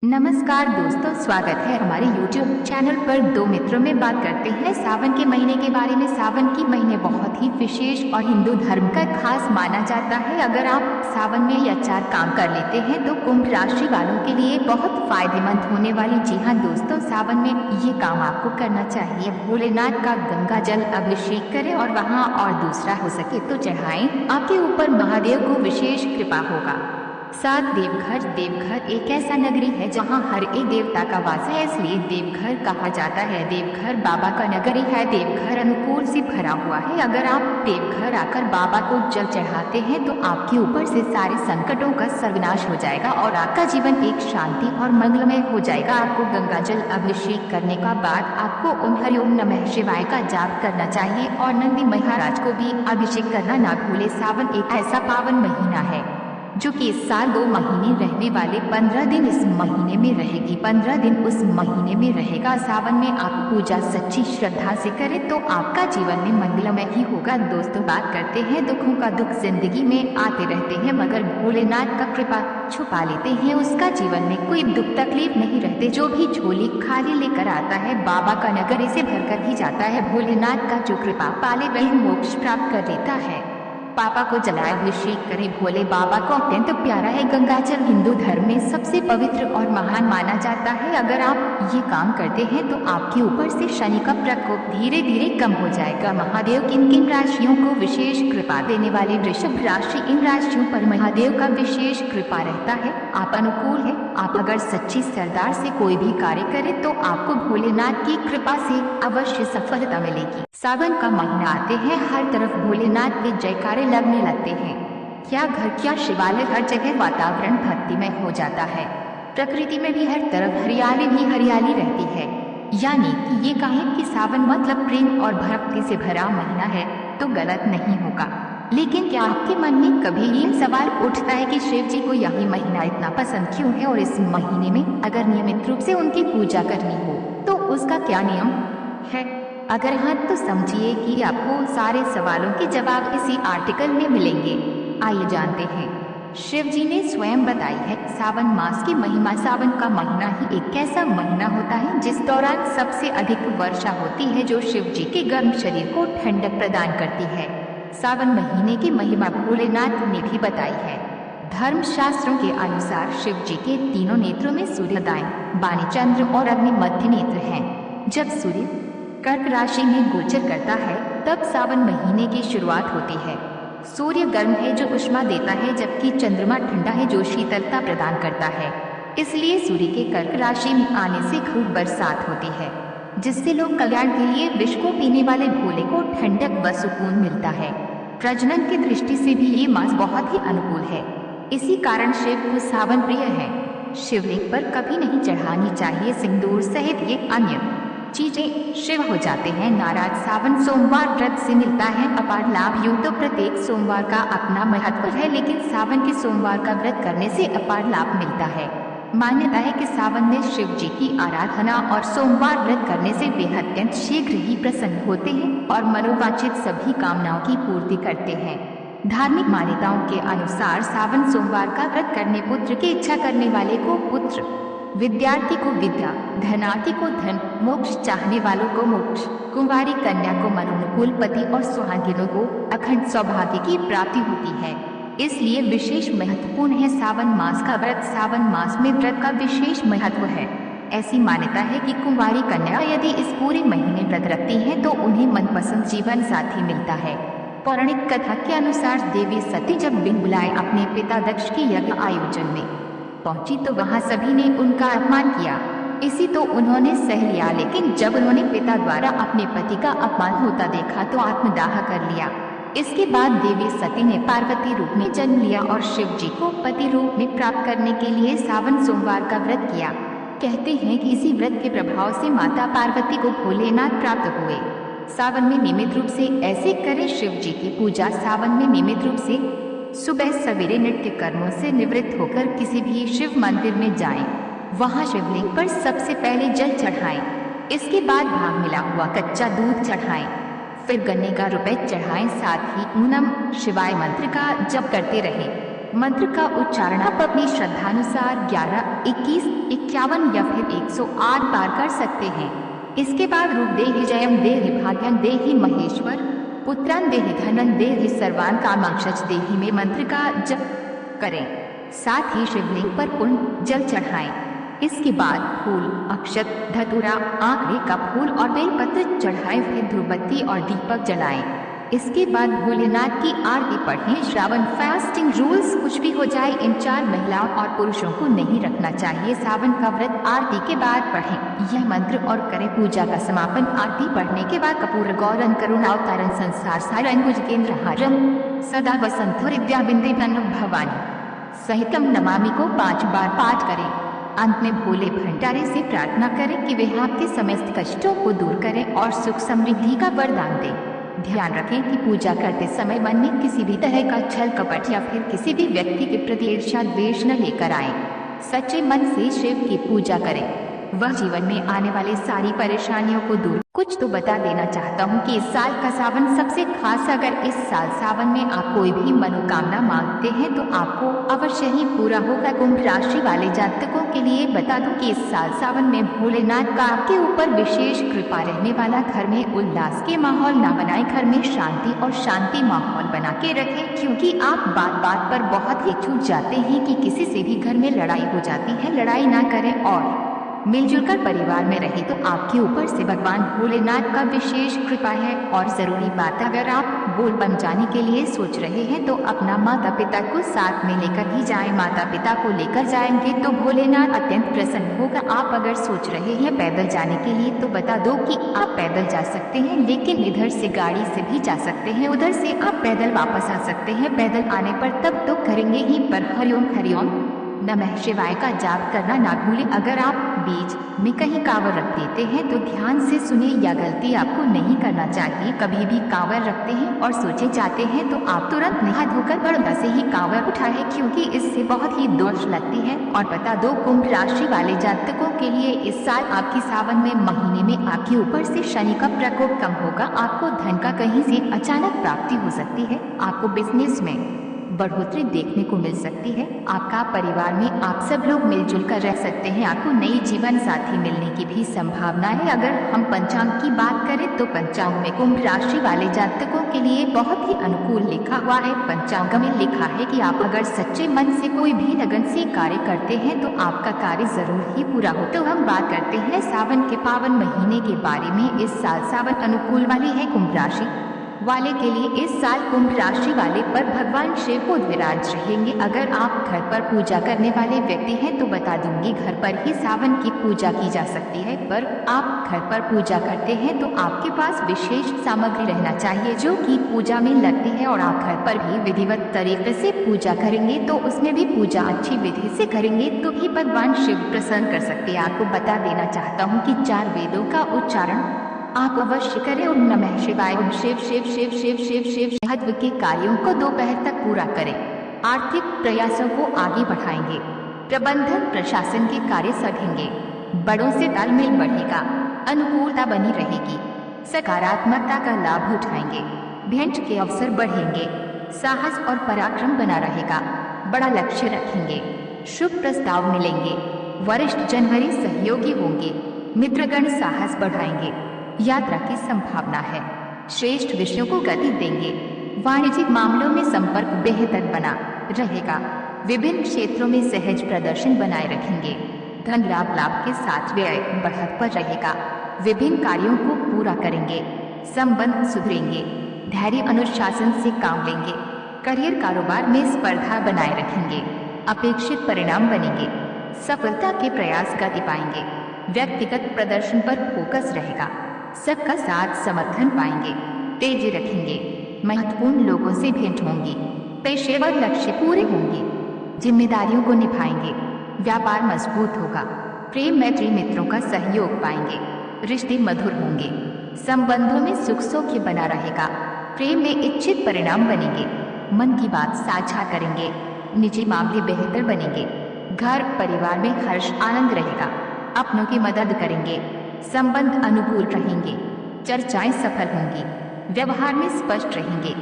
नमस्कार दोस्तों, स्वागत है हमारे YouTube चैनल पर। दो मित्रों में बात करते हैं सावन के महीने के बारे में। सावन के महीने बहुत ही विशेष और हिंदू धर्म का खास माना जाता है। अगर आप सावन में ये 4 काम कर लेते हैं तो कुंभ राशि वालों के लिए बहुत फायदेमंद होने वाली। जी हाँ दोस्तों, सावन में ये काम आपको करना चाहिए। भोलेनाथ का गंगा जल अभिषेक करें और वहाँ और दूसरा हो सके तो चढ़ाएं। आपके ऊपर महादेव को विशेष कृपा होगा। साथ देवघर एक ऐसा नगरी है जहाँ हर एक देवता का वास है, इसलिए देवघर कहा जाता है। देवघर बाबा का नगरी है। देवघर अनुकूल से भरा हुआ है। अगर आप देवघर आकर बाबा को जल चढ़ाते हैं तो आपके ऊपर से सारे संकटों का सर्वनाश हो जाएगा और आपका जीवन एक शांति और मंगलमय हो जाएगा। आपको गंगा जल अभिषेक करने का बाद आपको ओम हरि ओम नमः शिवाय का जाप करना चाहिए और नंदी महाराज को भी अभिषेक करना ना भूले। सावन एक ऐसा पावन महीना है जो कि इस साल 2 महीने रहने वाले 15 दिन इस महीने में रहेगी, 15 दिन उस महीने में रहेगा। सावन में आप पूजा सच्ची श्रद्धा से करें तो आपका जीवन में मंगलमय ही होगा। दोस्तों, बात करते हैं दुखों का। दुख जिंदगी में आते रहते हैं मगर भोलेनाथ का कृपा छुपा लेते हैं। उसका जीवन में कोई दुख तकलीफ नहीं रहते। जो भी झोली खाली लेकर आता है बाबा का नगर इसे भरकर ही जाता है। भोलेनाथ का जो कृपा पाले वही मोक्ष प्राप्त कर लेता है। पापा को जलाए अभिषेक करें। भोले बाबा को अत्यंत प्यारा है गंगा जल। हिंदू धर्म में सबसे पवित्र और महान माना जाता है। अगर आप ये काम करते हैं तो आपके ऊपर से शनि का प्रकोप धीरे धीरे कम हो जाएगा। महादेव किन किन राशियों को विशेष कृपा देने वाले? वृषभ राशि। इन राशियों पर महादेव का विशेष कृपा रहता है। आप अनुकूल है। आप अगर सच्ची सरदार से कोई भी कार्य करें तो आपको भोलेनाथ की कृपा से अवश्य सफलता मिलेगी। सावन का महीना आते हैं हर तरफ भोलेनाथ के जयकारे लगने लगते हैं। क्या घर क्या शिवालय, हर जगह वातावरण भक्तिमय हो जाता है। प्रकृति में भी हर तरफ हरियाली ही हरियाली रहती है। यानी कि ये कहें कि सावन मतलब प्रेम और भक्ति से भरा महीना है तो गलत नहीं होगा। लेकिन क्या आपके मन में कभी ये सवाल उठता है कि शिव जी को यही महीना इतना पसंद क्यों है और इस महीने में अगर नियमित रूप से उनकी पूजा करनी हो तो उसका क्या नियम है? अगर हाँ तो समझिए कि आपको सारे सवालों के जवाब इसी आर्टिकल में मिलेंगे। आइए जानते हैं। शिव जी ने स्वयं बताई है सावन मास की महिमा। सावन का महीना ही एक ऐसा महीना होता है जिस दौरान सबसे अधिक वर्षा होती है जो शिव जी के गर्म शरीर को ठंडक प्रदान करती है। सावन महीने की महिमा भोलेनाथ ने भी बताई है। धर्म शास्त्रों के अनुसार शिव जी के तीनों नेत्रों में सूर्योदय, बानी चंद्र और अग्नि मध्य नेत्र हैं। जब सूर्य कर्क राशि में गोचर करता है तब सावन महीने की शुरुआत होती है। सूर्य गर्म है जो उष्मा देता है जबकि चंद्रमा ठंडा है जो शीतलता प्रदान करता है। इसलिए सूर्य के कर्क राशि में आने से खूब बरसात होती है जिससे लोक कल्याण के लिए विष को पीने वाले भोले को ठंडक व सुकून मिलता है। प्रजनन की दृष्टि से भी ये मास बहुत ही अनुकूल है। इसी कारण शिव को सावन प्रिय है। शिवलिंग पर कभी नहीं चढ़ानी चाहिए सिंदूर सहित ये अन्य चीजें। शिव हो जाते हैं नाराज। सावन सोमवार व्रत से मिलता है अपार लाभ। यूं तो प्रत्येक सोमवार का अपना महत्व है लेकिन सावन के सोमवार का व्रत करने से अपार लाभ मिलता है। मान्यता है कि सावन में शिव जी की आराधना और सोमवार व्रत करने से वे अत्यंत शीघ्र ही प्रसन्न होते हैं और मनोवांछित सभी कामनाओं की पूर्ति करते हैं। धार्मिक मान्यताओं के अनुसार सावन सोमवार का व्रत करने पुत्र की इच्छा करने वाले को पुत्र, विद्यार्थी को विद्या, धनार्थी को धन, मोक्ष चाहने वालों को मोक्ष, कुंवारी कन्या को मनोनुकूल पति और सुहागिनों को अखंड सौभाग्य की प्राप्ति होती है। इसलिए विशेष महत्वपूर्ण है सावन मास का व्रत। सावन मास में व्रत का विशेष महत्व है। ऐसी मान्यता है कि कुंवारी कन्या यदि इस पूरे महीने व्रत रखती हैं तो उन्हें मनपसंद जीवन साथी मिलता है। पौराणिक कथा के अनुसार देवी सती जब बिन बुलाए अपने पिता दक्ष के यज्ञ आयोजन में पहुंची तो वहां सभी ने उनका अपमान किया। इसी तो उन्होंने सह लिया, लेकिन जब उन्होंने पिता द्वारा अपने पति का अपमान होता देखा तो आत्मदाह कर लिया। इसके बाद देवी सती ने पार्वती रूप में जन्म लिया और शिव जी को पति रूप में प्राप्त करने के लिए सावन सोमवार का व्रत किया। कहते हैं कि इसी व्रत के प्रभाव से माता पार्वती को भोलेनाथ प्राप्त हुए। सावन में नियमित रूप से ऐसे करें शिव जी की पूजा। सावन में नियमित रूप से सुबह सवेरे नित्य कर्मों से निवृत्त होकर किसी भी शिव मंदिर में जाएं। वहां शिवलिंग पर सबसे पहले जल चढ़ाएं। इसके बाद भाग मिला हुआ कच्चा दूध चढ़ाएं। फिर गन्ने का रुपए चढ़ाएं। साथ ही ओम नमः शिवाय मंत्र का जप करते रहें। मंत्र का उच्चारण आप अपनी श्रद्धानुसार 11, 21, 51 या फिर 108 बार कर सकते हैं। इसके बाद रूप देहि जयम देहि भाग्यम देहि महेश्वर पुत्रं देहि धनं देहि सर्वान् कामांश्च देहि में मंत्र का जप करें। साथ ही शिवलिंग पर पुण्य जल चढ़ाएं। इसके बाद फूल, अक्षत, धतूरा, आंकड़े का फूल और बेलपत्र चढ़ाएं, फिर धूपबत्ती और दीपक जलाएं। इसके बाद भोलेनाथ की आरती पढ़ें। श्रावण फास्टिंग रूल्स कुछ भी हो जाए, इन 4 महिलाओं और पुरुषों को नहीं रखना चाहिए। सावन का व्रत आरती के बाद पढ़ें यह मंत्र और करें पूजा का समापन। आरती पढ़ने के बाद कपूर गौरन करुणावतारन संसार सारन भुजगेंद्र हारम सदा वसंत विद्या बिंदे भवानी सहितम नमामि को 5 बार पाठ करें। अंत में भोले भंडारे से प्रार्थना करें कि वे आपके समस्त कष्टों को दूर करें और सुख समृद्धि का वरदान दें। ध्यान रखें कि पूजा करते समय मन में किसी भी तरह का छल कपट या फिर किसी भी व्यक्ति के प्रति ईर्ष्या द्वेष न लेकर आए। सच्चे मन से शिव की पूजा करें, वह जीवन में आने वाली सारी परेशानियों को दूर। कुछ तो बता देना चाहता हूँ कि इस साल का सावन सबसे खास। अगर इस साल सावन में आप कोई भी मनोकामना मांगते हैं तो आपको अवश्य ही पूरा होगा। कुंभ राशि वाले जातकों के लिए बता दूं कि इस साल सावन में भोलेनाथ का आपके ऊपर विशेष कृपा रहने वाला। घर में उल्लास के माहौल न बनाए, घर में शांति माहौल बना के रखें, क्योंकि आप बात बात पर बहुत ही चूक जाते हैं कि किसी से भी घर में लड़ाई हो जाती है। लड़ाई ना करें और मिलजुल कर परिवार में रहे तो आपके ऊपर से भगवान भोलेनाथ का विशेष कृपा है। और जरूरी बात, अगर आप बोल बन जाने के लिए सोच रहे हैं तो अपना माता पिता को साथ में लेकर ही जाएं। माता पिता को लेकर जाएंगे तो भोलेनाथ अत्यंत प्रसन्न होगा। आप अगर सोच रहे हैं पैदल जाने के लिए तो बता दो कि आप पैदल जा सकते हैं, लेकिन इधर से गाड़ी से भी जा सकते हैं, उधर से आप पैदल वापस आ सकते हैं। पैदल आने पर तब तो करेंगे ही, पर हरिओम नमः शिवाय का जाप करना ना भूलें। अगर आप बीच में कहीं कांवर रख देते हैं तो ध्यान से सुने, यह गलती आपको नहीं करना चाहिए। कभी भी कांवर रखते हैं और सोचे जाते हैं तो आप तुरंत नहा धोकर बड़ों से ही कांवर उठाएं, क्योंकि इससे बहुत ही दोष लगती है। और बता दो, कुंभ राशि वाले जातकों के लिए इस साल आपकी सावन में महीने में आपके ऊपर से शनि का प्रकोप कम होगा। आपको धन का कहीं से अचानक प्राप्ति हो सकती है। आपको बिजनेस में बढ़ोतरी देखने को मिल सकती है। आपका परिवार में आप सब लोग मिलजुल कर रह सकते हैं। आपको नई जीवन साथी मिलने की भी संभावना है। अगर हम पंचांग की बात करें तो पंचांग में कुंभ राशि वाले जातकों के लिए बहुत ही अनुकूल लिखा हुआ है। पंचांग में लिखा है कि आप अगर सच्चे मन से कोई भी लगन से कार्य करते हैं तो आपका कार्य जरूर ही पूरा हो। तो हम बात करते हैं सावन के पावन महीने के बारे में। इस साल सावन अनुकूल वाली है कुंभ राशि वाले के लिए। इस साल कुंभ राशि वाले पर भगवान शिव को विराज रहेंगे। अगर आप घर पर पूजा करने वाले व्यक्ति हैं तो बता दूंगी, घर पर ही सावन की पूजा की जा सकती है। पर आप घर पर पूजा करते हैं तो आपके पास विशेष सामग्री रहना चाहिए जो कि पूजा में लगती है। और आप घर पर भी विधिवत तरीके से पूजा करेंगे तो उसमें भी पूजा अच्छी विधि से करेंगे तो भी भगवान शिव प्रसन्न कर सकते हैं। आपको बता देना चाहता हूँ कि 4 वेदों का उच्चारण आप अवश्य करें। ओम नमः शिवाय, ओम शिव शिव शिव शिव शिव शिव। महत्व के कार्यों को दोपहर तक पूरा करें। आर्थिक प्रयासों को आगे बढ़ाएंगे। प्रबंधन प्रशासन के कार्य सधेंगे। बड़ों से तालमेल बढ़ेगा। अनुकूलता बनी रहेगी। सकारात्मकता का लाभ उठाएंगे। भेंट के अवसर बढ़ेंगे। साहस और पराक्रम बना रहेगा। बड़ा लक्ष्य रखेंगे। शुभ प्रस्ताव मिलेंगे। वरिष्ठ जनवरी सहयोगी होंगे। मित्रगण साहस बढ़ाएंगे। यात्रा की संभावना है। श्रेष्ठ विषयों को गति देंगे। वाणिज्यिक मामलों में संपर्क बेहतर बना रहेगा। विभिन्न क्षेत्रों में सहज प्रदर्शन बनाए रखेंगे। धन लाभ के साथ व्यय बढ़त पर रहेगा। विभिन्न कार्यों को पूरा करेंगे। संबंध सुधरेंगे। धैर्य अनुशासन से काम लेंगे। करियर कारोबार में स्पर्धा बनाए रखेंगे। अपेक्षित परिणाम बनेंगे। सफलता के प्रयास गति पाएंगे। व्यक्तिगत प्रदर्शन पर फोकस रहेगा। सबका साथ समर्थन पाएंगे। तेजी रखेंगे। महत्वपूर्ण लोगों से भेंट होंगी। पेशेवर लक्ष्य पूरे होंगे। जिम्मेदारियों को निभाएंगे। व्यापार मजबूत होगा। प्रेम मैत्री मित्रों का सहयोग पाएंगे। रिश्ते मधुर होंगे। संबंधों में सुख सौख्य बना रहेगा। प्रेम में इच्छित परिणाम बनेंगे। मन की बात साझा करेंगे। निजी मामले बेहतर बनेंगे। घर परिवार में हर्ष आनंद रहेगा। अपनों की मदद करेंगे। संबंध अनुकूल रहेंगे। चर्चाएं सफल होंगी। व्यवहार में स्पष्ट रहेंगे।